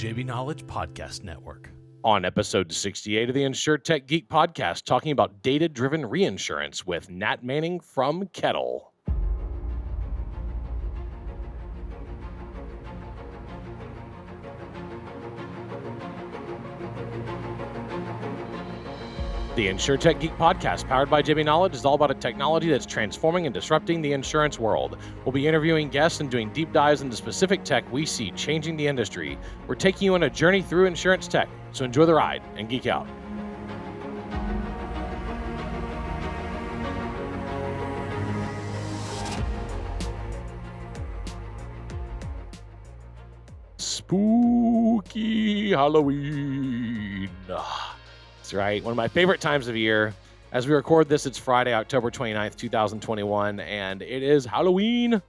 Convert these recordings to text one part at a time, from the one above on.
JB Knowledge Podcast Network. On episode 68 of the Insurtech Geek Podcast, talking about data-driven reinsurance with Nat Manning from Kettle. The Insurtech Geek Podcast, powered by JB Knowledge, is all about a technology that's transforming and disrupting the insurance world. We'll be interviewing guests and doing deep dives into specific tech we see changing the industry. We're taking you on a journey through insurance tech, so enjoy the ride and geek out. Spooky Halloween. That's right. One of my favorite times of year. As we record this, it's Friday, October 29th, 2021, and it is Halloween.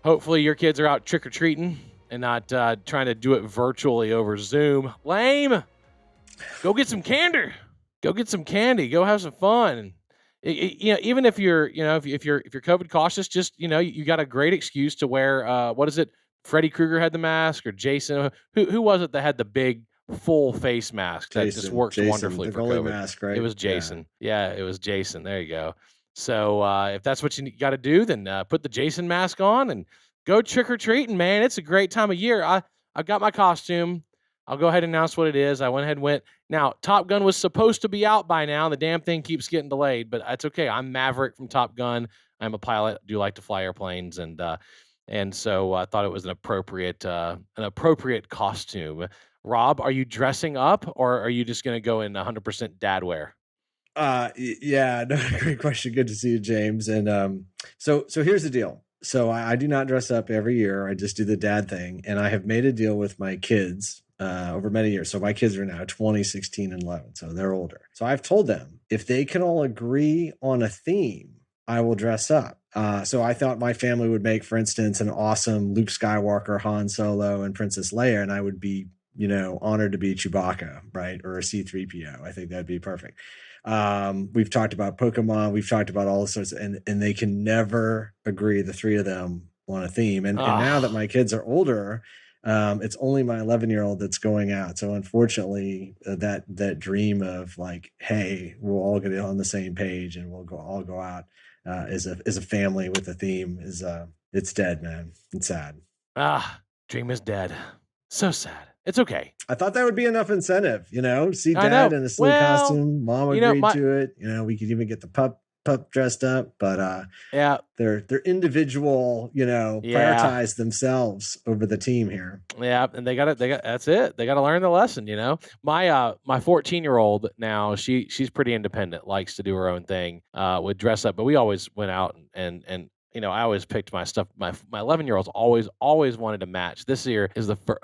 Hopefully your kids are out trick-or-treating and not trying to do it virtually over Zoom. Lame. Go get some candy. Go get some candy. Go have some fun. Even if you're, if you're COVID cautious, just, you got a great excuse to wear, what is it? Freddy Krueger had the mask, or Jason. Who was it that had the big full face mask that just works wonderfully for COVID? Mask, right? It was Jason. Yeah, it was Jason. There you go. So if that's what you got to do, then put the Jason mask on and go trick-or-treating, man. It's a great time of year. I got my costume. I'll go ahead and announce what it is. I went ahead and went. Now, Top Gun was supposed to be out by now, and the damn thing keeps getting delayed, but it's okay. I'm Maverick from Top Gun. I'm a pilot. I do like to fly airplanes, and so I thought it was an appropriate costume. Rob, are you dressing up, or are you just going to go in 100% dad wear? Yeah, no, great question. Good to see you, James. And so here's the deal. So I do not dress up every year. I just do the dad thing, and I have made a deal with my kids over many years. So my kids are now 20, 16, and 11, so they're older. So I've told them if they can all agree on a theme, I will dress up. So I thought my family would make, for instance, an awesome Luke Skywalker, Han Solo, and Princess Leia, and I would be, honored to be Chewbacca, right? Or a C-3PO. I think that'd be perfect. We've talked about Pokemon. We've talked about all sorts of, and they can never agree, the three of them, on a theme. And now that my kids are older, it's only my 11-year-old that's going out. So unfortunately, that dream of like, hey, we'll all get on the same page and we'll all go out as a family with a theme it's dead, man. It's sad. Dream is dead. So sad. It's okay. I thought that would be enough incentive, see dad in a silly costume. Mom agreed to it. We could even get the pup dressed up, but they're individual, prioritize themselves over the team here. Yeah, and that's it. They got to learn the lesson, My 14-year-old now, she's pretty independent, likes to do her own thing, would dress up, but we always went out and I always picked my stuff. My 11-year-old's always wanted to match. This year is the first.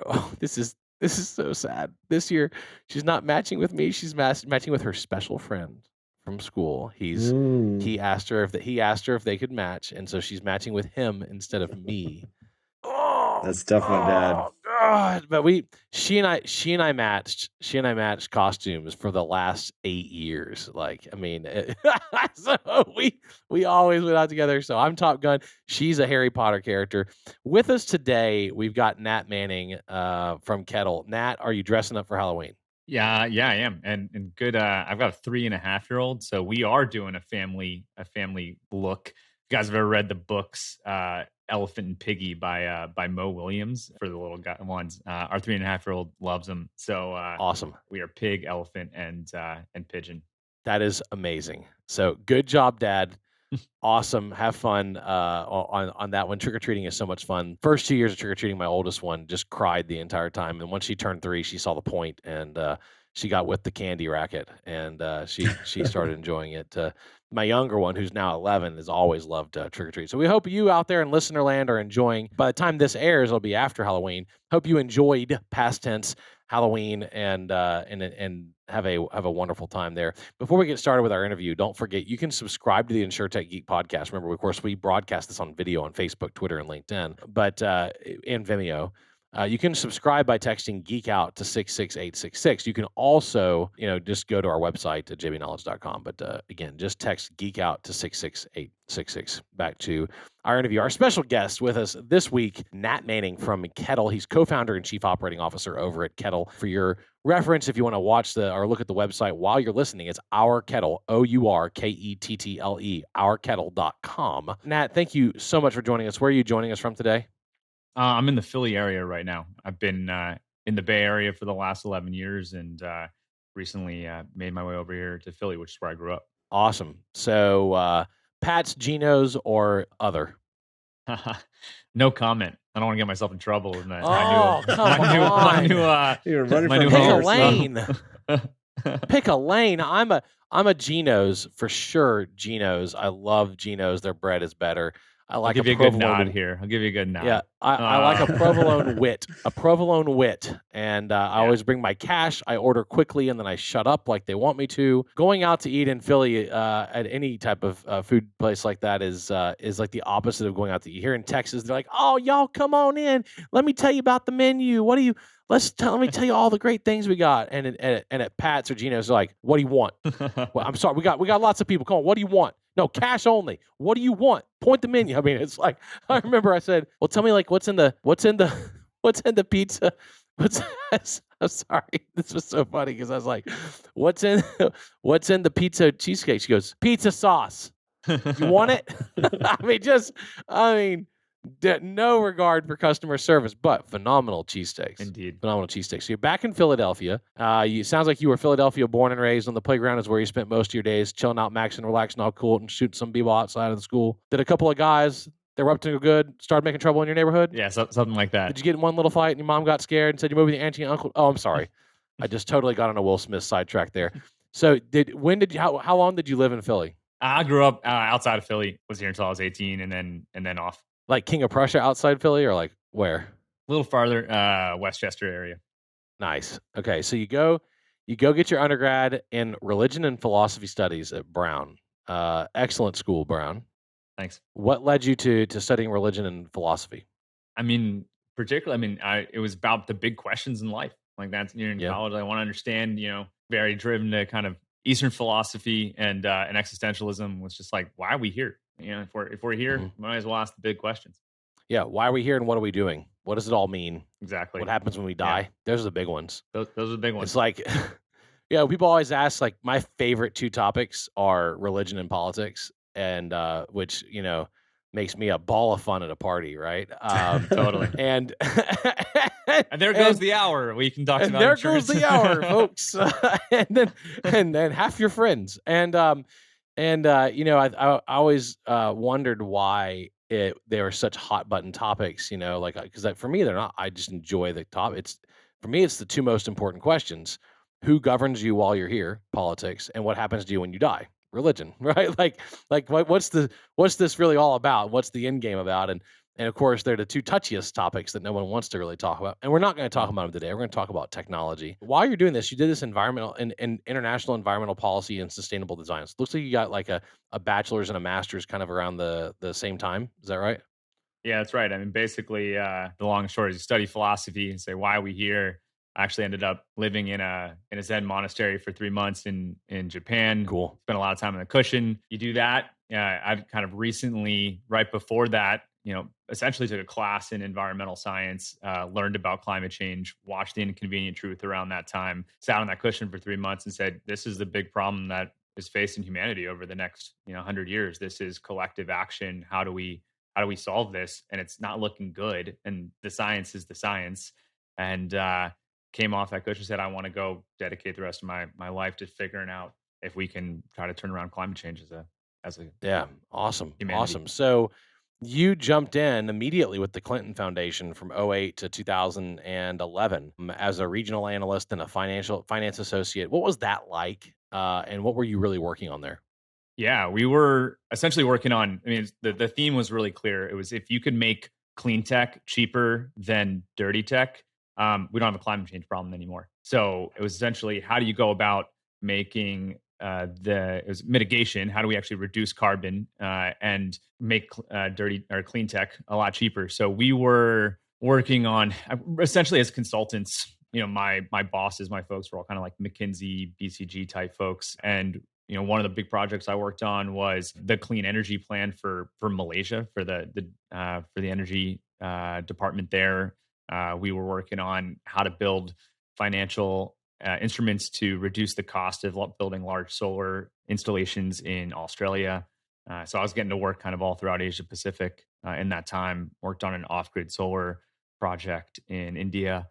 This is so sad. This year she's not matching with me. She's matching with her special friend from school. He asked her if they could match, and so she's matching with him instead of me. That's tough, my dad. God, but she and I matched costumes for the last 8 years. So we always went out together. So I'm Top Gun. She's a Harry Potter character. With us today, we've got Nat Manning from Kettle. Nat, are you dressing up for Halloween? Yeah, I am. And good. I've got a 3.5-year-old, so we are doing a family look. You guys have ever read the books Elephant and Piggy by Mo Williams for the little ones? Our 3.5-year-old loves them. So awesome. We are pig, elephant, and pigeon. That is amazing. So good job, Dad. Awesome. Have fun on that one. Trick-or-treating is so much fun. First 2 years of trick-or-treating, my oldest one just cried the entire time. And once she turned 3, she saw the point, and she got with the candy racket, and she started enjoying it. My younger one, who's now 11, has always loved trick-or-treat. So we hope you out there in listener land are enjoying. By the time this airs, it'll be after Halloween. Hope you enjoyed, past tense, Halloween, and have a wonderful time there. Before we get started with our interview, don't forget you can subscribe to the Insurtech Geek Podcast. Remember, of course, we broadcast this on video on Facebook, Twitter, and LinkedIn, but and Vimeo. You can subscribe by texting Geek Out to 66866. You can also, just go to our website at jbknowledge.com. But again, just text Geek Out to 66866. Back to our interview. Our special guest with us this week, Nat Manning from Kettle. He's co-founder and chief operating officer over at Kettle. For your reference, if you want to watch or look at the website while you're listening, it's Our Kettle, OurKettle, ourkettle.com. Nat, thank you so much for joining us. Where are you joining us from today? I'm in the Philly area right now. I've been in the Bay Area for the last 11 years and recently made my way over here to Philly, which is where I grew up. Awesome. So Pat's, Geno's, or other? No comment. I don't want to get myself in trouble. In that my new Pick a lane. Pick a lane. I'm a Geno's for sure. Geno's. I love Geno's. Their bread is better. I'll give you a good nod here. I'll give you a good nod. Yeah, I like a provolone wit. A provolone wit. And I always bring my cash. I order quickly, and then I shut up like they want me to. Going out to eat in Philly at any type of food place like that is like the opposite of going out to eat. Here in Texas, they're like, oh, y'all come on in. Let me tell you about the menu. Let me tell you all the great things we got. And at Pat's or Geno's, they're like, what do you want? Well, I'm sorry, we got lots of people. Come on, what do you want? No, cash only. What do you want? Point the menu. I mean, it's like, I remember I said, well, tell me like what's in the pizza? I'm sorry. This was so funny because I was like, what's in the pizza cheesecake? She goes, pizza sauce. You want it? No regard for customer service, but phenomenal cheesesteaks. Indeed. Phenomenal cheesesteaks. So you're back in Philadelphia. Sounds like you were Philadelphia born and raised. On the playground is where you spent most of your days, chilling out, maxing, relaxing, all cool, and shooting some b-ball outside of the school. Did a couple of guys that were up to no good start making trouble in your neighborhood? Yeah, something like that. Did you get in one little fight and your mom got scared and said you moved with your auntie and uncle? Oh, I'm sorry. I just totally got on a Will Smith sidetrack there. So how long did you live in Philly? I grew up outside of Philly, was here until I was 18 and then off. Like King of Prussia outside Philly, or like where? A little farther, Westchester area. Nice. Okay, so you go get your undergrad in religion and philosophy studies at Brown. Excellent school, Brown. Thanks. What led you to studying religion and philosophy? I mean, particularly, it was about the big questions in life. Like that's you're in college. I want to understand. Very driven to kind of Eastern philosophy and existentialism was just like, why are we here? If we're here, might as well ask the big questions. Yeah, why are we here and what are we doing? What does it all mean? Exactly. What happens when we die? Yeah. Those are the big ones. Those are the big ones. It's like, people always ask, like, my favorite two topics are religion and politics, and which, makes me a ball of fun at a party, right? Totally. And there goes the hour we can talk about. There insurance. goes the hour, folks. and then half your friends. I always wondered why they were such hot button topics, because for me, they're not. I just enjoy the topic. For me, it's the two most important questions: who governs you while you're here, politics, and what happens to you when you die, religion, right? What's this really all about? What's the end game about? And of course, they're the two touchiest topics that no one wants to really talk about. And we're not going to talk about them today. We're going to talk about technology. While you're doing this, you did this environmental and international environmental policy and sustainable design. So it looks like you got like a bachelor's and a master's kind of around the same time. Is that right? Yeah, that's right. I mean, basically, the long and short is you study philosophy and say, why are we here? I actually ended up living in a Zen monastery for 3 months in Japan. Cool. Spent a lot of time on the cushion. You do that. I've kind of recently, right before that, essentially took a class in environmental science, learned about climate change, watched The Inconvenient Truth around that time, sat on that cushion for 3 months and said, this is the big problem that is facing humanity over the next 100 years. This is collective action. How do we solve this? And it's not looking good. And the science is the science. And came off that cushion and said, I want to go dedicate the rest of my life to figuring out if we can try to turn around climate change as a awesome. humanity. Awesome. So you jumped in immediately with the Clinton Foundation from 2008 to 2011 as a regional analyst and a finance associate. What was that like? And what were you really working on there? Yeah, we were essentially working on, the theme was really clear. It was if you could make clean tech cheaper than dirty tech, we don't have a climate change problem anymore. So it was essentially, how do you go about making it was mitigation? How do we actually reduce carbon and make dirty or clean tech a lot cheaper? So we were working on essentially as consultants. My bosses, my folks were all kind of like McKinsey, BCG type folks. And one of the big projects I worked on was the clean energy plan for Malaysia, for the energy department there. We were working on how to build financial instruments to reduce the cost of building large solar installations in Australia. So I was getting to work kind of all throughout Asia Pacific in that time. Worked on an off-grid solar project in India,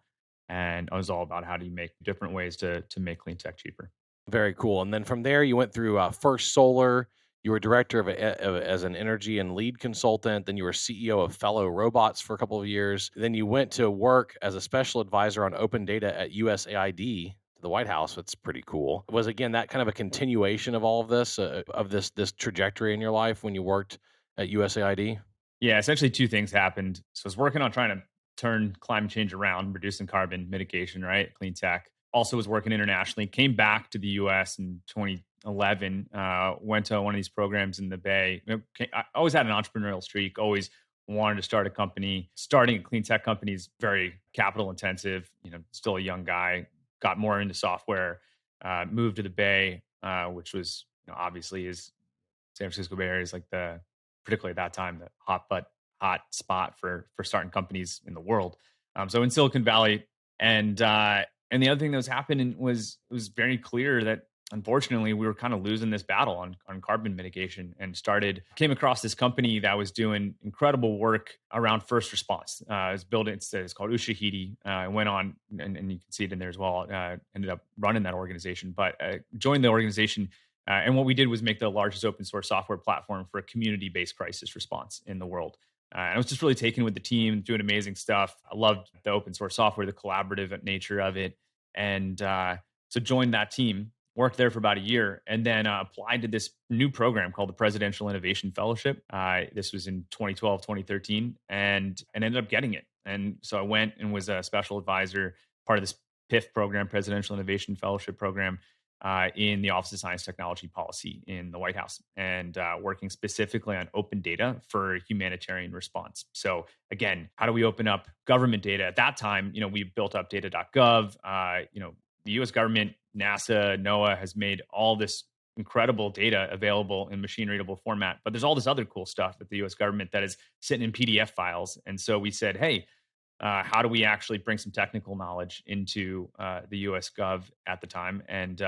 and it was all about how do you make different ways to make clean tech cheaper. Very cool. And then from there, you went through First Solar. You were director as an energy and lead consultant. Then you were CEO of Fellow Robots for a couple of years. Then you went to work as a special advisor on open data at USAID, to the White House. That's pretty cool. Was again that kind of a continuation of all of this, this trajectory in your life when you worked at USAID? Yeah, essentially two things happened. So I was working on trying to turn climate change around, reducing carbon mitigation, right? Clean tech. Also was working internationally, came back to the US in 2011, went to one of these programs in the Bay. I always had an entrepreneurial streak, always wanted to start a company. Starting a clean tech company is very capital intensive, still a young guy, got more into software, moved to the Bay, which was, obviously is San Francisco Bay Area is like particularly at that time, the hot spot for starting companies in the world. So in Silicon Valley, and the other thing that was happening was it was very clear that unfortunately we were kind of losing this battle on carbon mitigation, and came across this company that was doing incredible work around first response. It's called Ushahidi. Went on, and you can see it in there as well. Ended up running that organization, but joined the organization. And what we did was make the largest open source software platform for a community-based crisis response in the world. And I was just really taken with the team, doing amazing stuff. I loved the open source software, the collaborative nature of it. And so joined that team, worked there for about a year, and then applied to this new program called the Presidential Innovation Fellowship. This was in 2012, 2013, and ended up getting it. And so I went and was a special advisor, part of this PIF program, Presidential Innovation Fellowship program, in the Office of Science Technology Policy in the White House, and working specifically on open data for humanitarian response. So again, how do we open up government data? At that time, we built up data.gov. The US government, NASA, NOAA has made all this incredible data available in machine readable format, but there's all this other cool stuff at the US government that is sitting in PDF files. And so we said, hey, how do we actually bring some technical knowledge into the US Gov at the time, and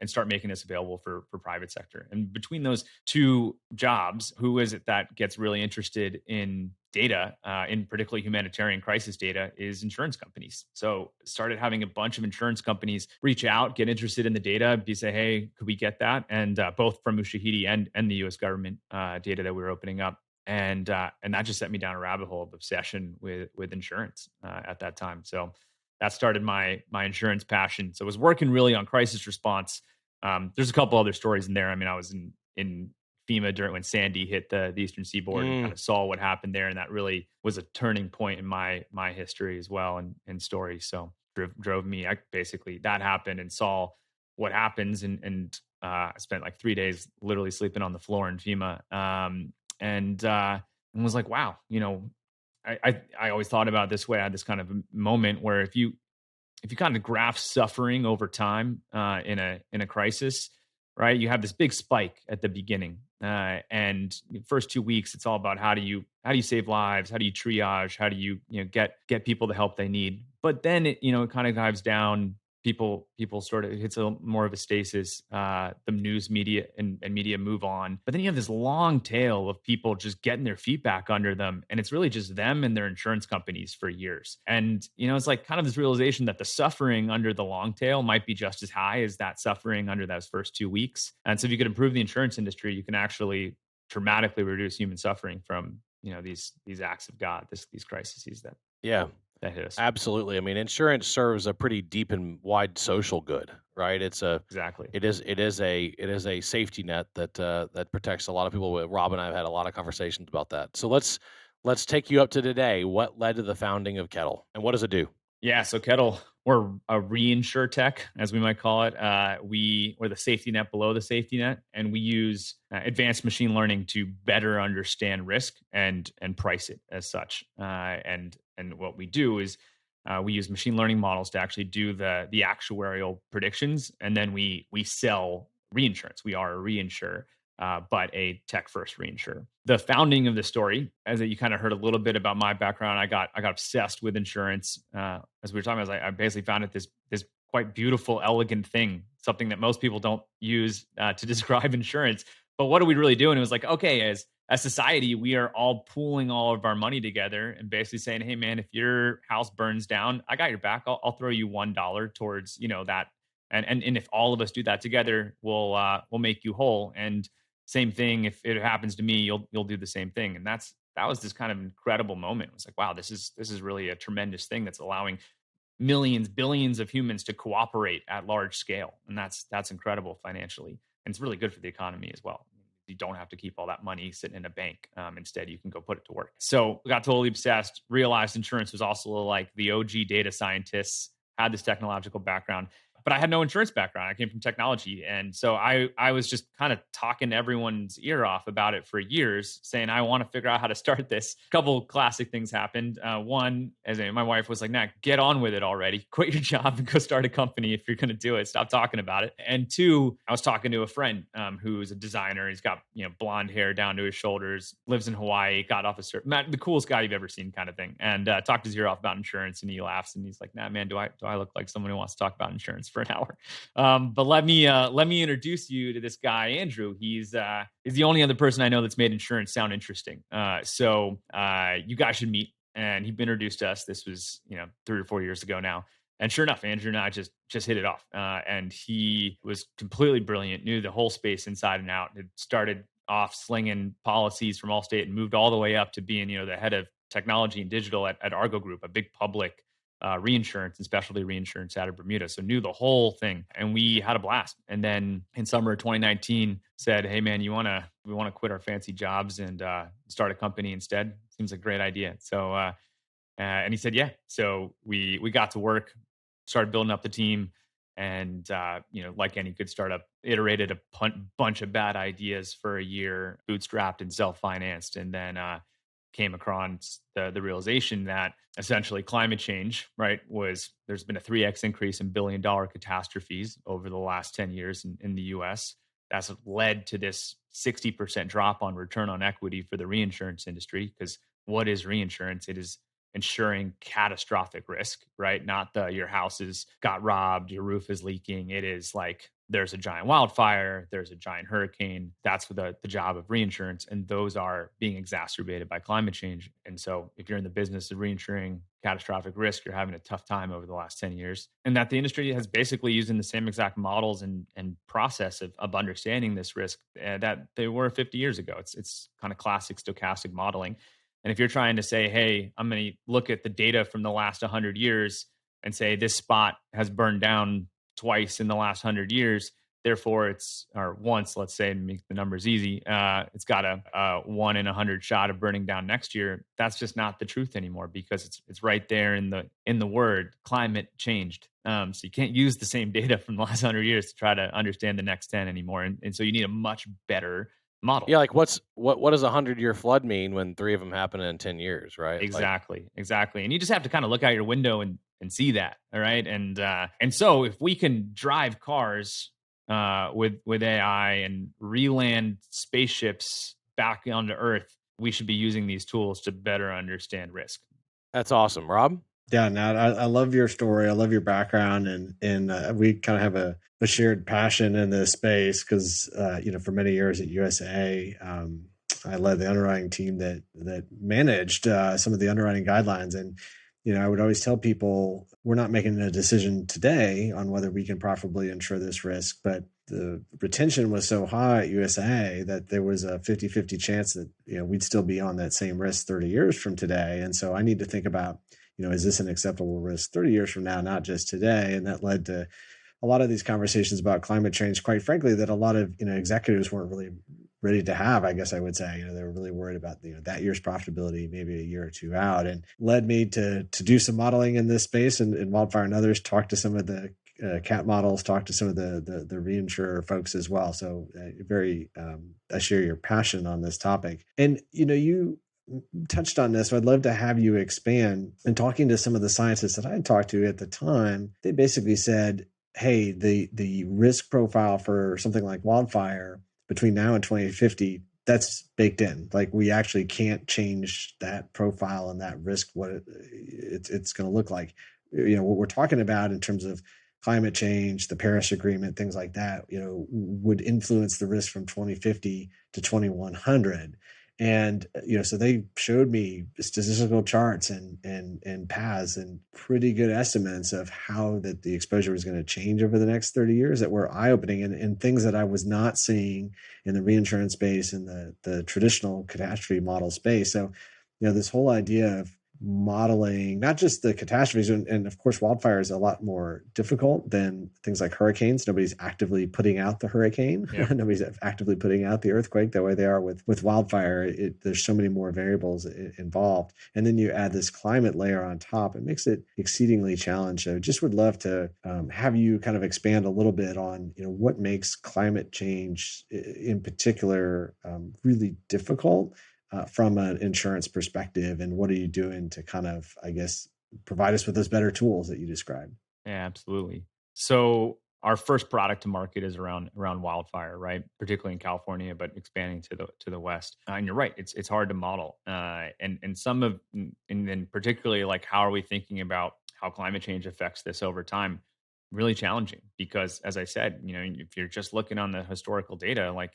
start making this available for private sector? And between those two jobs, who is it that gets really interested in data, in particularly humanitarian crisis data, is insurance companies. So started having a bunch of insurance companies reach out, get interested in the data, say, hey, could we get that? And both from Ushahidi and the US government data that we were opening up. And that just set me down a rabbit hole of obsession with insurance at that time. So that started my insurance passion. So I was working really on crisis response. There's a couple other stories in there. I mean, I was in FEMA when Sandy hit the Eastern Seaboard, and kind of saw what happened there, and that really was a turning point in my history as well, and story. So drove me. That happened, and saw what happens, and I spent like 3 days literally sleeping on the floor in FEMA. And was like, wow, I always thought about it this way. I had this kind of moment where if you kind of graph suffering over time in a crisis, right, you have this big spike at the beginning, and the first 2 weeks, it's all about how do you save lives, how do you triage, how do you get people the help they need. But then it kind of dives down. People sort of hits more of a stasis. The news media and media move on, but then you have this long tail of people just getting their feet back under them, and it's really just them and their insurance companies for years. And it's like kind of this realization that the suffering under the long tail might be just as high as that suffering under those first 2 weeks. And so if you could improve the insurance industry, you can actually dramatically reduce human suffering from these acts of God, these crises that hit us. Absolutely. I mean, insurance serves a pretty deep and wide social good, right? It is a safety net that protects a lot of people. Rob and I have had a lot of conversations about that. So let's take you up to today. What led to the founding of Kettle, and what does it do? Yeah, so Kettle, we're a Insurtech, as we might call it. We're the safety net below the safety net, and we use advanced machine learning to better understand risk and price it as such. And And what we do is we use machine learning models to actually do the actuarial predictions, and then we sell reinsurance. We are a reinsurer, but a tech first reinsurer. The founding of the story, as you kind of heard a little bit about my background, I got obsessed with insurance. As we were talking about, I basically found it this quite beautiful, elegant thing, something that most people don't use to describe insurance. But what are we really doing? It was like, okay, as a society, we are all pooling all of our money together and basically saying, hey, man, if your house burns down, I got your back. I'll throw you $1 towards, that. And if all of us do that together, we'll make you whole. And same thing, if it happens to me, you'll do the same thing. And that was this kind of incredible moment. It was like, wow, this is really a tremendous thing that's allowing millions, billions of humans to cooperate at large scale. And that's incredible financially. And it's really good for the economy as well. You don't have to keep all that money sitting in a bank. Instead, you can go put it to work. So we got totally obsessed, realized insurance was also like the OG data scientists, had this technological background. But I had no insurance background. I came from technology. And so I was just kind of talking everyone's ear off about it for years, saying, I want to figure out how to start this. A couple classic things happened. One, my wife was like, Nat, get on with it already. Quit your job and go start a company if you're going to do it. Stop talking about it. And two, I was talking to a friend who's a designer. He's got blonde hair down to his shoulders, lives in Hawaii, got off a surf. Matt, the coolest guy you've ever seen kind of thing. And talked his ear off about insurance. And he laughs and he's like, Nah, man, do I look like someone who wants to talk about insurance for an hour? But let me introduce you to this guy, Andrew. He's the only other person I know that's made insurance sound interesting. So you guys should meet. And he introduced us. This was 3 or 4 years ago now. And sure enough, Andrew and I just hit it off. And he was completely brilliant, knew the whole space inside and out. Had started off slinging policies from Allstate and moved all the way up to being the head of technology and digital at Argo Group, a big public reinsurance and specialty reinsurance out of Bermuda. So knew the whole thing, and we had a blast. And then in summer of 2019 said, hey man, we want to quit our fancy jobs and start a company instead. Seems like a great idea. So, and he said, yeah. So we got to work, started building up the team, and like any good startup, iterated a bunch of bad ideas for a year, bootstrapped and self-financed, and then came across the realization that essentially climate change, right, there's been a 3x increase in billion-dollar catastrophes over the last 10 years in the US. That's led to this 60% drop on return on equity for the reinsurance industry. Because what is reinsurance? It is insuring catastrophic risk, right? Not your house got robbed, your roof is leaking. It is like there's a giant wildfire, there's a giant hurricane. That's the job of reinsurance. And those are being exacerbated by climate change. And so if you're in the business of reinsuring catastrophic risk, you're having a tough time over the last 10 years. And that the industry has basically using the same exact models and process of understanding this risk that they were 50 years ago. It's kind of classic stochastic modeling. And if you're trying to say, hey, I'm going to look at the data from the last 100 years and say this spot has burned down twice in the last 100 years, therefore once, let's say, to make the numbers easy, it's got a 1 in 100 shot of burning down next year. That's just not the truth anymore, because it's right there in the word climate changed. So you can't use the same data from the last 100 years to try to understand the next 10 anymore. And so you need a much better model. Yeah, like what does a 100-year flood mean when 3 of them happen in 10 years, right? Exactly. And you just have to kind of look out your window and see that, all right? And so if we can drive cars with AI and re-land spaceships back onto Earth, we should be using these tools to better understand risk. That's awesome, Rob. Yeah, Nat, I love your story. I love your background, and we kind of have a shared passion in this space because for many years at USA, I led the underwriting team that managed some of the underwriting guidelines. And I would always tell people we're not making a decision today on whether we can profitably insure this risk, but the retention was so high at USA that there was a 50-50 chance that we'd still be on that same risk 30 years from today. And so I need to think about, is this an acceptable risk 30 years from now, not just today? And that led to a lot of these conversations about climate change, quite frankly, that a lot of executives weren't really ready to have, I guess I would say. They were really worried about that year's profitability, maybe a year or two out, and led me to do some modeling in this space and wildfire and others, talk to some of the cat models, talk to some of the reinsurer folks as well. So I share your passion on this topic. And you touched on this, so I'd love to have you expand. And talking to some of the scientists that I had talked to at the time, they basically said, hey, the risk profile for something like wildfire between now and 2050, that's baked in. Like, we actually can't change that profile and that risk, what it's going to look like. What we're talking about in terms of climate change, the Paris Agreement, things like that, would influence the risk from 2050 to 2100. And, so they showed me statistical charts and paths and pretty good estimates of how that the exposure was going to change over the next 30 years that were eye-opening, and things that I was not seeing in the reinsurance space and the traditional catastrophe model space. So, this whole idea of modeling not just the catastrophes, and of course wildfire is a lot more difficult than things like hurricanes. Nobody's actively putting out the hurricane. Yeah. Nobody's actively putting out the earthquake the way they are with wildfire. There's so many more variables involved, and then you add this climate layer on top. It makes it exceedingly challenging. So just would love to have you kind of expand a little bit on what makes climate change in particular really difficult from an insurance perspective, and what are you doing to kind of, I guess, provide us with those better tools that you described? Yeah, absolutely. So our first product to market is around wildfire, right? Particularly in California, but expanding to the west. And you're right, it's hard to model. And then particularly, like, how are we thinking about how climate change affects this over time? Really challenging, because as I said, if you're just looking on the historical data, like,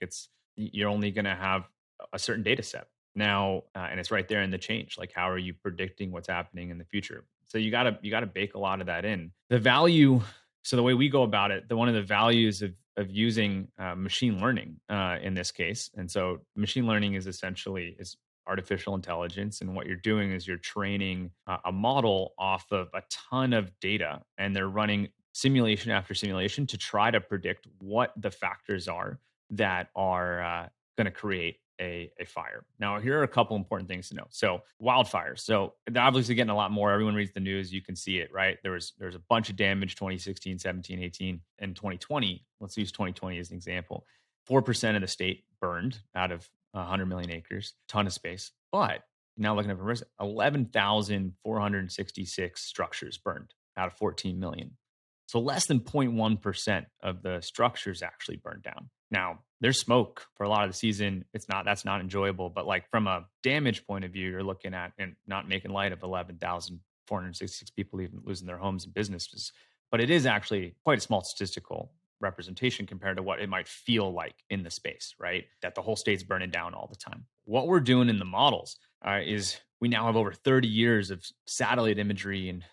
you're only going to have a certain data set now, and it's right there in the change. Like, how are you predicting what's happening in the future? So you gotta bake a lot of that in. The value. So the way we go about it, one of the values of using machine learning in this case, and so machine learning is essentially artificial intelligence, and what you're doing is you're training a model off of a ton of data, and they're running simulation after simulation to try to predict what the factors are that are going to create a fire. Now, here are a couple important things to know. So wildfires. So they're obviously getting a lot more. Everyone reads the news. You can see it, right? There's a bunch of damage 2016, 17, 18, and 2020. Let's use 2020 as an example. 4% of the state burned out of 100 million acres, ton of space. But now looking at the risk, 11,466 structures burned out of 14 million. So less than 0.1% of the structures actually burned down. Now, there's smoke for a lot of the season. That's not enjoyable. But like, from a damage point of view, you're looking at, and not making light of 11,466 people even losing their homes and businesses. But it is actually quite a small statistical representation compared to what it might feel like in the space, right? That the whole state's burning down all the time. What we're doing in the models is we now have over 30 years of satellite imagery and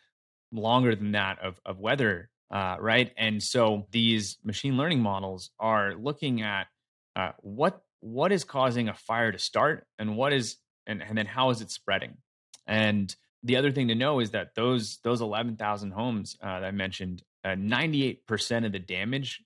longer than that of weather, right? And so these machine learning models are looking at what is causing a fire to start, and and then how is it spreading. And the other thing to know is that those 11,000 homes that I mentioned, 98% of the damage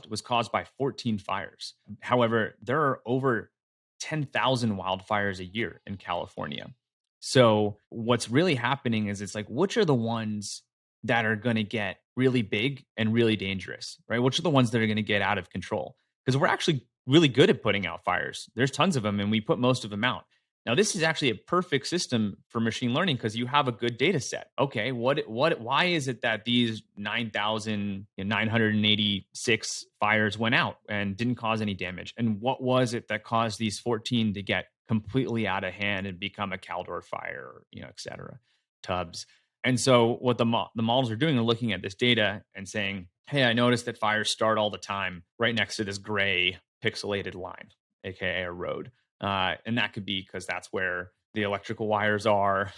was caused by 14 fires. However, there are over 10,000 wildfires a year in California. So what's really happening is, it's like, which are the ones that are going to get really big and really dangerous, right? Which are the ones that are going to get out of control? Because we're actually really good at putting out fires. There's tons of them, and we put most of them out. Now, this is actually a perfect system for machine learning, because you have a good data set. Okay, why is it that these 9,986 fires went out and didn't cause any damage? And what was it that caused these 14 to get completely out of hand and become a Caldor fire, et cetera, Tubbs? And so what the models are doing are looking at this data and saying, hey, I noticed that fires start all the time right next to this gray pixelated line, aka a road. And that could be because that's where the electrical wires are,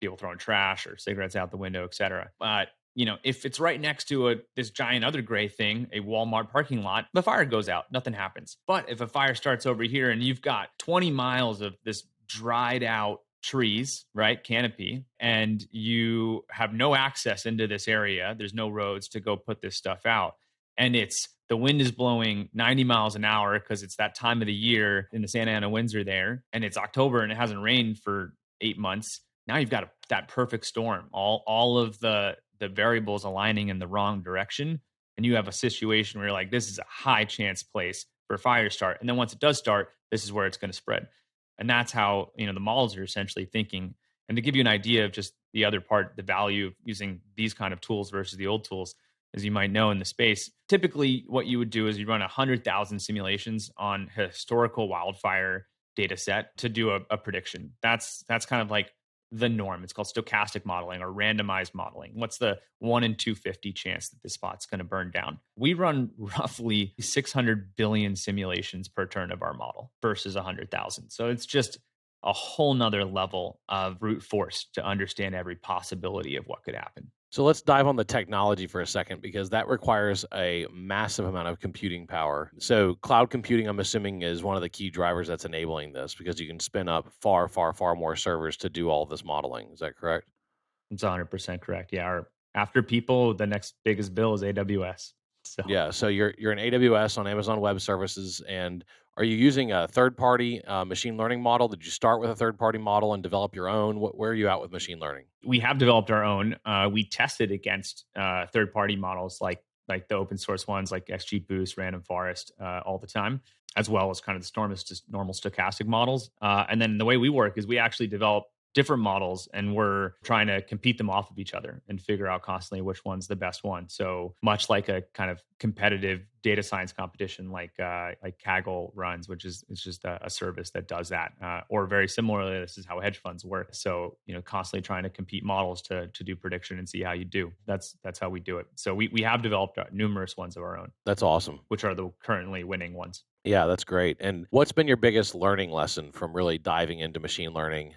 people throwing trash or cigarettes out the window, et cetera. But, if it's right next to this giant other gray thing, a Walmart parking lot, the fire goes out, nothing happens. But if a fire starts over here and you've got 20 miles of this dried out trees, right, canopy, and you have no access into this area, there's no roads to go put this stuff out, and the wind is blowing 90 miles an hour because it's that time of the year in the Santa Ana winds are there, and it's October and it hasn't rained for 8 months. Now you've got that perfect storm, all of the variables aligning in the wrong direction, and you have a situation where you're like, this is a high chance place for a fire to start. And then once it does start, this is where it's going to spread. And that's how, the models are essentially thinking. And to give you an idea of just the other part, the value of using these kind of tools versus the old tools, as you might know in the space, typically what you would do is you run 100,000 simulations on historical wildfire data set to do a prediction. That's kind of like the norm. It's called stochastic modeling or randomized modeling. What's the 1 in 250 chance that this spot's going to burn down? We run roughly 600 billion simulations per turn of our model versus 100,000. So it's just a whole nother level of brute force to understand every possibility of what could happen. So let's dive on the technology for a second, because that requires a massive amount of computing power. So cloud computing, I'm assuming, is one of the key drivers that's enabling this, because you can spin up far, far, far more servers to do all of this modeling. Is that correct? It's 100% correct. Yeah. After people, the next biggest bill is AWS. So yeah, so you're in AWS on Amazon Web Services, and are you using a third-party machine learning model? Did you start with a third-party model and develop your own? Where are you at with machine learning? We have developed our own. We tested against third-party models like the open source ones like XGBoost, Random Forest all the time, as well as kind of the normal stochastic models. And then the way we work is we actually develop different models, and we're trying to compete them off of each other and figure out constantly which one's the best one. So much like a kind of competitive data science competition, like Kaggle runs, which is just a service that does that. Or very similarly, this is how hedge funds work. So constantly trying to compete models to do prediction and see how you do. That's how we do it. So we have developed numerous ones of our own. That's awesome. Which are the currently winning ones. Yeah, that's great. And what's been your biggest learning lesson from really diving into machine learning?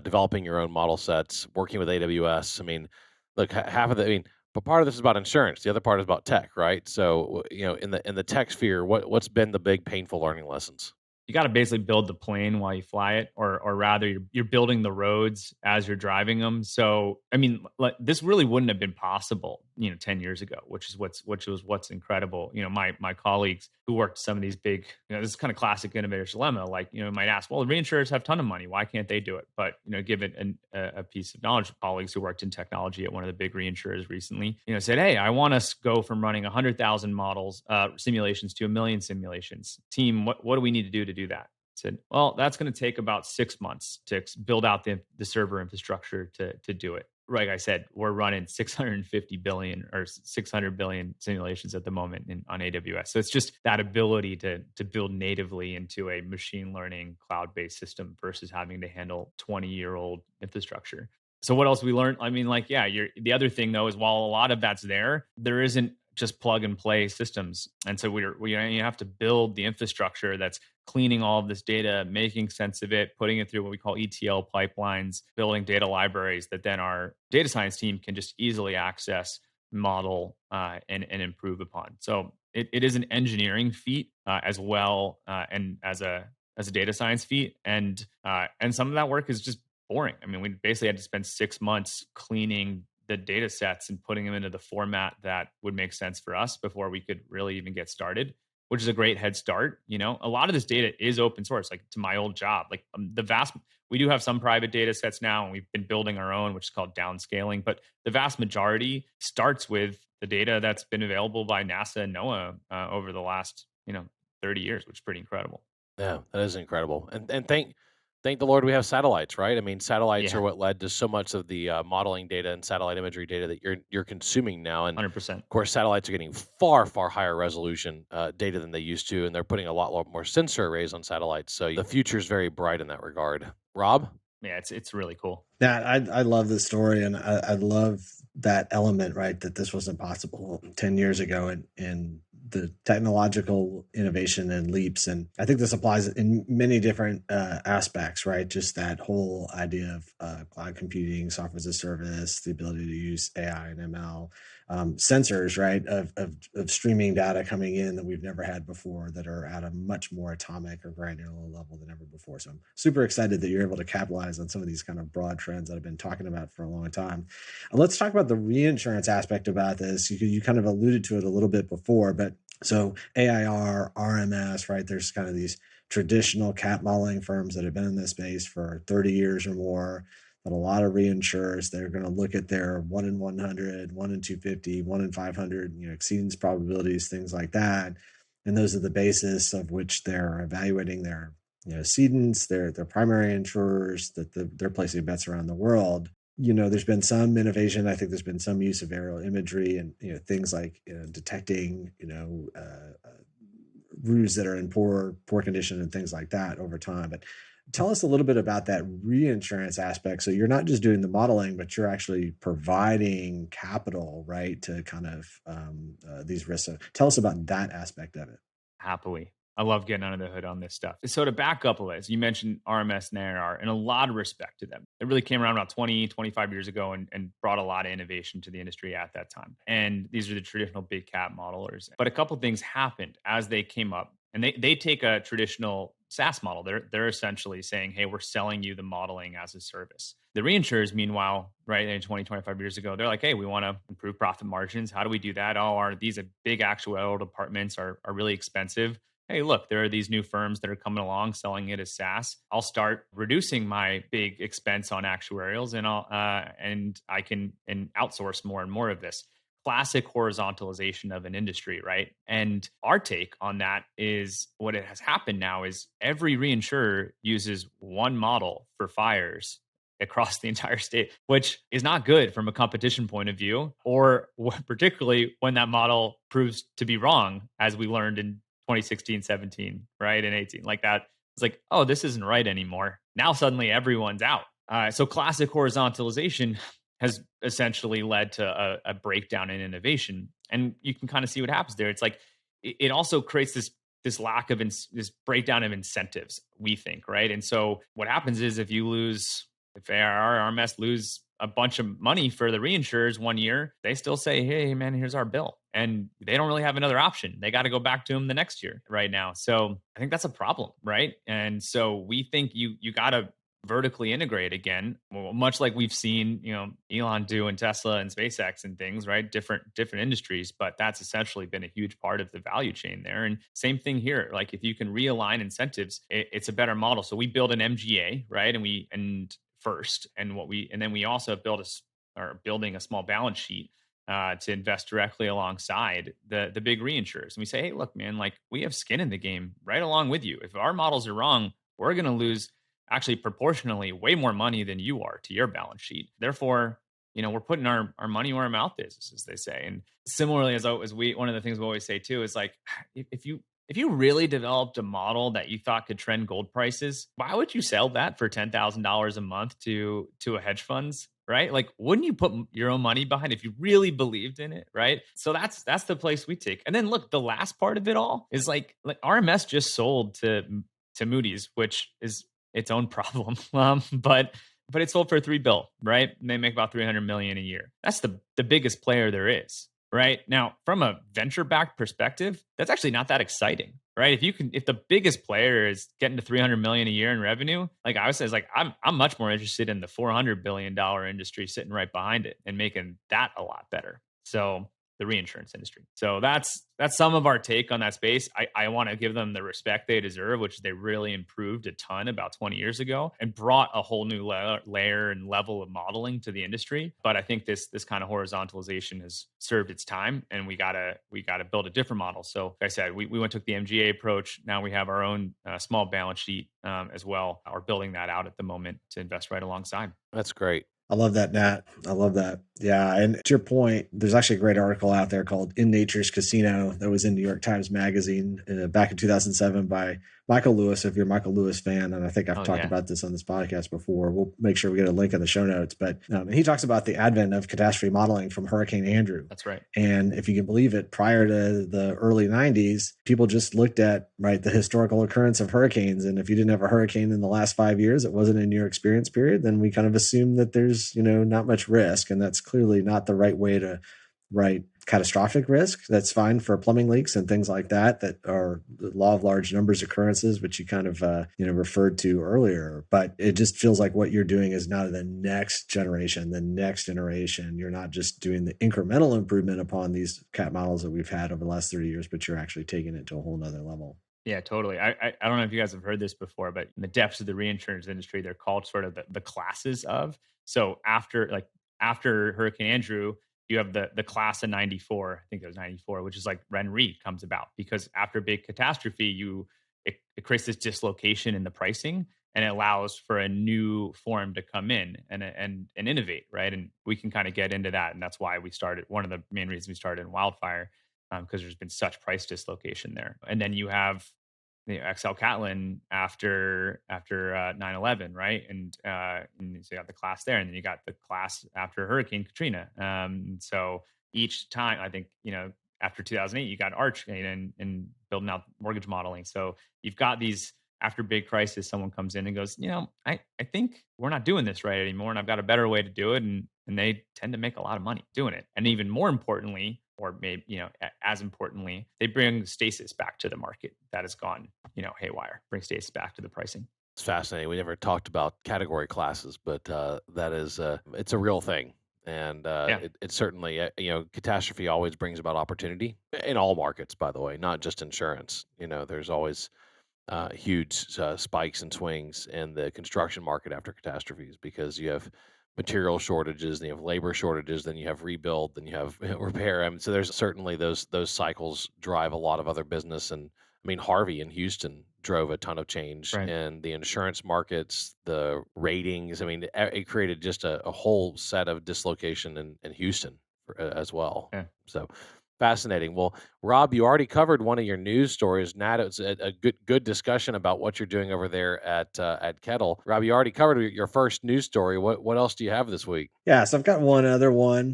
Developing your own model sets, working with AWS. I mean, look, but part of this is about insurance. The other part is about tech, right? So, in the tech sphere, what's been the big painful learning lessons? You got to basically build the plane while you fly it, or rather, you're building the roads as you're driving them. So, I mean, this really wouldn't have been possible, 10 years ago, which is what's incredible. My colleagues who worked some of these big, this is kind of classic innovator's dilemma. Like, might ask, well, the reinsurers have a ton of money. Why can't they do it? But, give it a piece of knowledge. Colleagues who worked in technology at one of the big reinsurers recently, said, hey, I want us to go from running 100,000 models, simulations to 1 million simulations. Team, what do we need to do that? I said, well, that's going to take about 6 months to build out the server infrastructure to do it. Like I said, we're running 650 billion or 600 billion simulations at the moment on AWS. So it's just that ability to build natively into a machine learning cloud-based system versus having to handle 20-year-old infrastructure. So what else we learned? I mean, the other thing though is, while a lot of that's there isn't just plug and play systems. And so you have to build the infrastructure that's cleaning all of this data, making sense of it, putting it through what we call ETL pipelines, building data libraries that then our data science team can just easily access, model, and improve upon. So it is an engineering feat as well, and as a data science feat. And some of that work is just boring. I mean, we basically had to spend 6 months cleaning the data sets and putting them into the format that would make sense for us before we could really even get started, which is a great head start. A lot of this data is open source, like to my old job. Like we do have some private data sets now, and we've been building our own, which is called downscaling. But the vast majority starts with the data that's been available by NASA and NOAA over the last 30 years, which is pretty incredible. Yeah, that is incredible. And thank the Lord we have satellites, right? I mean, satellites are what led to so much of the modeling data and satellite imagery data that you're consuming now. And 100%. Of course, satellites are getting far, far higher resolution data than they used to, and they're putting a lot more sensor arrays on satellites. So the future is very bright in that regard. Rob? Yeah, it's really cool. Yeah, I love this story, and I love that element, right? That this wasn't possible 10 years ago, and the technological innovation and leaps. And I think this applies in many different aspects, right? Just that whole idea of cloud computing, software as a service, the ability to use AI and ML, sensors, right? Of streaming data coming in that we've never had before, that are at a much more atomic or granular level than ever before. So I'm super excited that you're able to capitalize on some of these kind of broad trends that I've been talking about for a long time. And let's talk about the reinsurance aspect about this. You kind of alluded to it a little bit before, but so AIR, RMS, right? There's kind of these traditional cat modeling firms that have been in this space for 30 years or more. But a lot of reinsurers, they're going to look at their 1 in 100, 1 in 250, 1 in 500, exceedance probabilities, things like that. And those are the basis of which they're evaluating their cedents, their primary insurers, that they're placing bets around the world. There's been some innovation. I think there's been some use of aerial imagery and things like detecting roofs that are in poor condition and things like that over time. But tell us a little bit about that reinsurance aspect. So you're not just doing the modeling, but you're actually providing capital, right, to kind of these risks. So tell us about that aspect of it. Happily. I love getting under the hood on this stuff. So to back up a little, you mentioned RMS and ARR in a lot of respect to them. It really came around about 20, 25 years ago and brought a lot of innovation to the industry at that time. And these are the traditional big cat modelers. But a couple things happened as they came up. And they take a traditional SaaS model. They're essentially saying, hey, we're selling you the modeling as a service. The reinsurers, meanwhile, right, in 20, 25 years ago, they're like, hey, we want to improve profit margins. How do we do that? Oh, these big actuarial departments are really expensive. Hey, look, there are these new firms that are coming along selling it as SaaS. I'll start reducing my big expense on actuarials, and I can outsource more and more of this. Classic horizontalization of an industry, right? And our take on that is what it has happened now is every reinsurer uses one model for fires across the entire state, which is not good from a competition point of view, or particularly when that model proves to be wrong, as we learned in 2016, 17, right? And 18, like that. It's like, oh, this isn't right anymore. Now suddenly everyone's out. So classic horizontalization has essentially led to a breakdown in innovation. And you can kind of see what happens there. It's like, it also creates this lack of this breakdown of incentives, we think, right? And so what happens is if ARR, RMS lose a bunch of money for the reinsurers one year, they still say, hey, man, here's our bill. And they don't really have another option. They got to go back to them the next year right now. So I think that's a problem, right? And so we think you got to vertically integrate again, much like we've seen, Elon do in Tesla and SpaceX and things, right? Different industries, but that's essentially been a huge part of the value chain there. And same thing here. Like if you can realign incentives, it's a better model. So we build an MGA, right? And then we also are building a small balance sheet to invest directly alongside the big reinsurers. And we say, hey, look, man, like we have skin in the game right along with you. If our models are wrong, we're going to lose actually proportionally way more money than you are to your balance sheet. Therefore, we're putting our money where our mouth is, as they say. And similarly, as one of the things we always say too is like, if you really developed a model that you thought could trend gold prices, why would you sell that for $10,000 a month to a hedge funds? Right? Like, wouldn't you put your own money behind if you really believed in it? Right? So that's the place we take. And then look, the last part of it all is like RMS just sold to Moody's, which is its own problem. But it sold for $3 billion, right? And they make about $300 million a year. That's the biggest player there is. Right now, from a venture-backed perspective, that's actually not that exciting, right? If the biggest player is getting to $300 million a year in revenue, like I would say, I'm much more interested in the $400 billion industry sitting right behind it and making that a lot better. So the reinsurance industry. So that's some of our take on that space. I want to give them the respect they deserve, which they really improved a ton about 20 years ago and brought a whole new layer and level of modeling to the industry. But I think this kind of horizontalization has served its time, and we gotta build a different model. So like I said, we took the MGA approach. Now we have our own small balance sheet as well. We're building that out at the moment to invest right alongside. That's great. I love that, Nat. I love that. Yeah. And to your point, there's actually a great article out there called In Nature's Casino that was in New York Times Magazine back in 2007 by Michael Lewis, if you're a Michael Lewis fan. And I think I've talked about this on this podcast before. We'll make sure we get a link in the show notes. But he talks about the advent of catastrophe modeling from Hurricane Andrew. That's right. And if you can believe it, prior to the early 90s, people just looked at the historical occurrence of hurricanes. And if you didn't have a hurricane in the last 5 years, it wasn't in your experience period, then we kind of assume that there's, not much risk. And that's clearly not the right way to write catastrophic risk. That's fine for plumbing leaks and things like that are the law of large numbers occurrences, which you kind of, referred to earlier. But it just feels like what you're doing is now the next generation, the next iteration. You're not just doing the incremental improvement upon these cat models that we've had over the last 30 years, but you're actually taking it to a whole nother level. Yeah, totally. I don't know if you guys have heard this before, but in the depths of the reinsurance industry, they're called sort of the classes of. So after Hurricane Andrew, you have the class of 94, I think it was 94, which is like Ren Re comes about, because after a big catastrophe, you it creates this dislocation in the pricing, and it allows for a new form to come in and innovate, right? And we can kind of get into that, and that's why we started. One of the main reasons we started in wildfire, because there's been such price dislocation there. And then you have the XL Catlin after 9/11, right? And so you got the class there, and then you got the class after Hurricane Katrina. So each time, I think, after 2008, you got Arch and building out mortgage modeling. So you've got these, after big crisis, someone comes in and goes, I think we're not doing this right anymore, and I've got a better way to do it, and they tend to make a lot of money doing it. And even more importantly, or maybe, as importantly, they bring stasis back to the market that has gone, haywire. Bring stasis back to the pricing. It's fascinating. We never talked about category classes, but that is it's a real thing. And it certainly, catastrophe always brings about opportunity in all markets, by the way, not just insurance. There's always huge spikes and swings in the construction market after catastrophes, because you have material shortages, then you have labor shortages, then you have rebuild, then you have repair. I mean, so there's certainly those cycles drive a lot of other business. And I mean, Harvey in Houston drove a ton of change in the insurance markets, the ratings. I mean, it created just a whole set of dislocation in Houston as well. Yeah. So fascinating. Well, Rob, you already covered one of your news stories. Nat, it's a good discussion about what you're doing over there at Kettle. Rob, you already covered your first news story. What else do you have this week? Yeah, so I've got one other one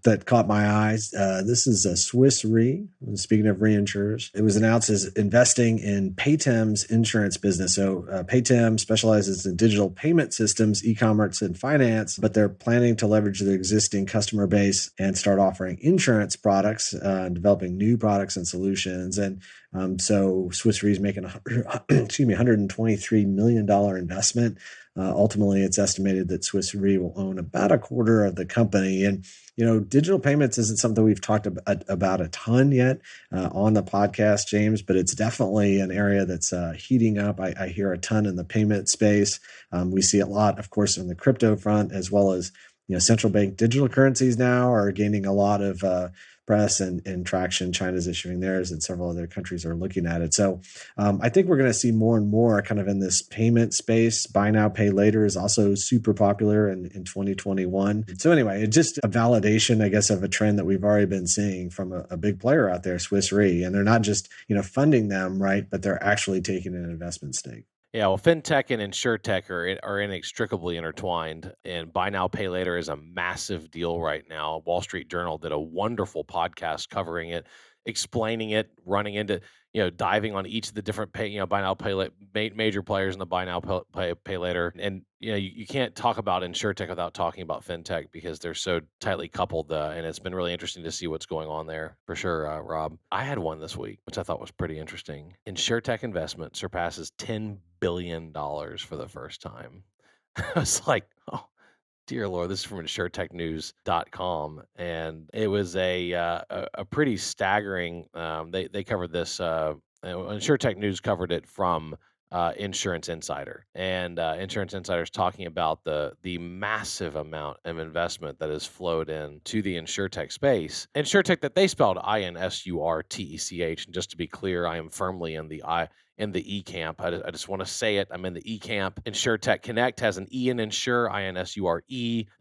that caught my eyes. This is a Swiss Re. Speaking of reinsurers, it was announced as investing in Paytem's insurance business. So Paytem specializes in digital payment systems, e-commerce, and finance, but they're planning to leverage their existing customer base and start offering insurance products, developing new products and solutions. And so Swiss Re is making $123 million investment. Ultimately, it's estimated that Swiss Re will own about a quarter of the company. And, digital payments isn't something we've talked about a ton yet on the podcast, James, but it's definitely an area that's heating up. I hear a ton in the payment space. We see a lot, of course, on the crypto front, as well as, central bank digital currencies now are gaining a lot of press and traction. China's issuing theirs, and several other countries are looking at it. So I think we're going to see more and more kind of in this payment space. Buy now, pay later is also super popular in 2021. So anyway, it's just a validation, I guess, of a trend that we've already been seeing from a big player out there, Swiss Re. And they're not just, funding them, right, but they're actually taking an investment stake. Yeah, well, fintech and insurtech are inextricably intertwined, and buy now, pay later is a massive deal right now. Wall Street Journal did a wonderful podcast covering it, explaining it, running into, diving on each of the different buy now, pay later, major players in the buy now, pay later. And, you can't talk about insurtech without talking about fintech, because they're so tightly coupled. And it's been really interesting to see what's going on there for sure, Rob. I had one this week, which I thought was pretty interesting. Insurtech investment surpasses $10 billion for the first time. I was like, oh, dear Lord, this is from insurtechnews.com. And it was a pretty staggering, they covered this, Insurtech News covered it from Insurance Insider. And Insurance Insider is talking about the massive amount of investment that has flowed into the Insurtech space. Insurtech, that they spelled INSURTECH. And just to be clear, I am firmly in the E camp. I just want to say it. I'm in the E camp. Insurtech Connect has an E in Insure, INSURE.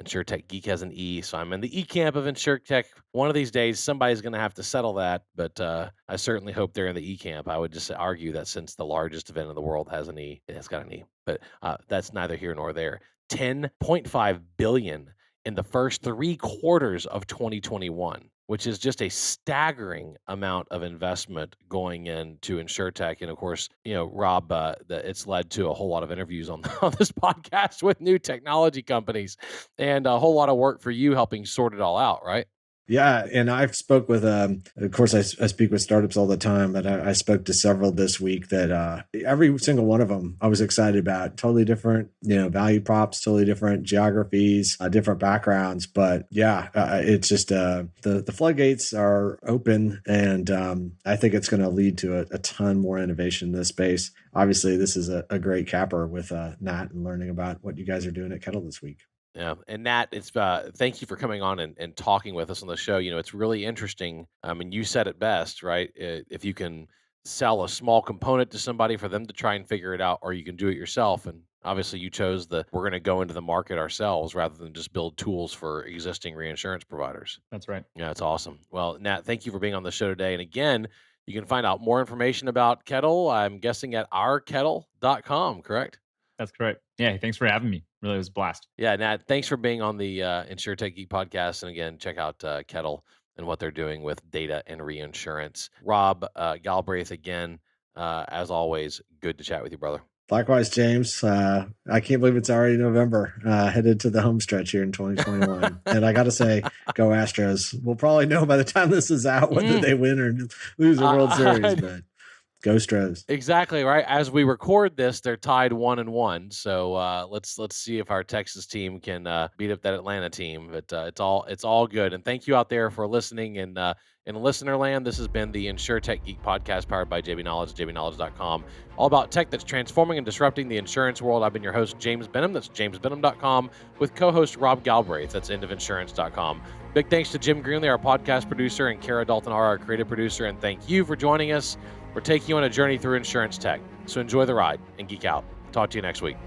Insurtech Geek has an E. So I'm in the E camp of Insurtech. One of these days, somebody's going to have to settle that. But I certainly hope they're in the E camp. I would just argue that since the largest event in the world has an E, it's got an E. But that's neither here nor there. $10.5 billion in the first 3 quarters of 2021. Which is just a staggering amount of investment going into Insurtech. And of course, Rob, it's led to a whole lot of interviews on this podcast with new technology companies, and a whole lot of work for you helping sort it all out, right? Yeah, and I've spoke with, of course, I speak with startups all the time, but I spoke to several this week that every single one of them I was excited about. Totally different, value props, totally different geographies, different backgrounds. But yeah, it's just the floodgates are open, and I think it's going to lead to a ton more innovation in this space. Obviously, this is a great capper with Nat and learning about what you guys are doing at Kettle this week. Yeah, and Nat, it's thank you for coming on and talking with us on the show. It's really interesting. I mean, you said it best, right? If you can sell a small component to somebody for them to try and figure it out, or you can do it yourself. And obviously you chose we're going to go into the market ourselves rather than just build tools for existing reinsurance providers. That's right. Yeah, it's awesome. Well, Nat, thank you for being on the show today. And again, you can find out more information about Kettle, I'm guessing at ourkettle.com, correct? That's correct. Yeah, thanks for having me. Really was a blast. Yeah, Nat, thanks for being on the Insurtech Geek podcast. And again, check out Kettle and what they're doing with data and reinsurance. Rob Galbraith, again, as always, good to chat with you, brother. Likewise, James. I can't believe it's already November, headed to the home stretch here in 2021. And I got to say, go Astros. We'll probably know by the time this is out whether they win or lose the World Series, but go Stros. Exactly right. As we record this, they're tied 1-1. So let's see if our Texas team can beat up that Atlanta team. But it's all good. And thank you out there for listening. And in listener land, this has been the Insurtech Geek podcast powered by JB Knowledge, jbknowledge.com. All about tech that's transforming and disrupting the insurance world. I've been your host, James Benham. That's jamesbenham.com, with co-host Rob Galbraith. That's endofinsurance.com. Big thanks to Jim Greenley, our podcast producer, and Kara Dalton, our creative producer. And thank you for joining us. We're taking you on a journey through insurance tech. So enjoy the ride and geek out. Talk to you next week.